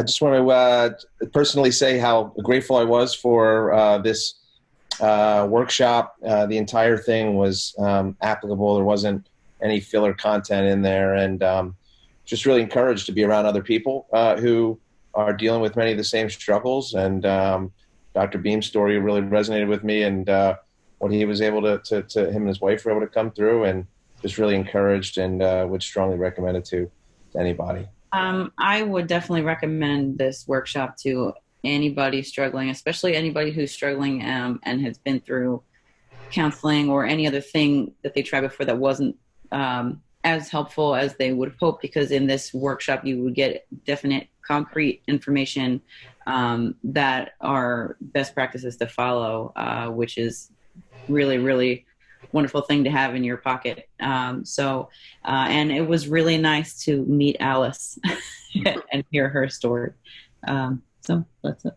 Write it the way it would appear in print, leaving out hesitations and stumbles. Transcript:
I just want to personally say how grateful I was for this workshop. The entire thing was applicable. There wasn't any filler content in there, and just really encouraged to be around other people who are dealing with many of the same struggles. And Dr. Beam's story really resonated with me, and what he was able to him and his wife were able to come through, and just really encouraged, and would strongly recommend it to anybody. I would definitely recommend this workshop to anybody struggling, especially anybody who's struggling and has been through counseling or any other thing that they tried before that wasn't as helpful as they would have hoped, because in this workshop you would get definite concrete information that are best practices to follow, which is really, really wonderful thing to have in your pocket. And it was really nice to meet Alice and hear her story. So that's it.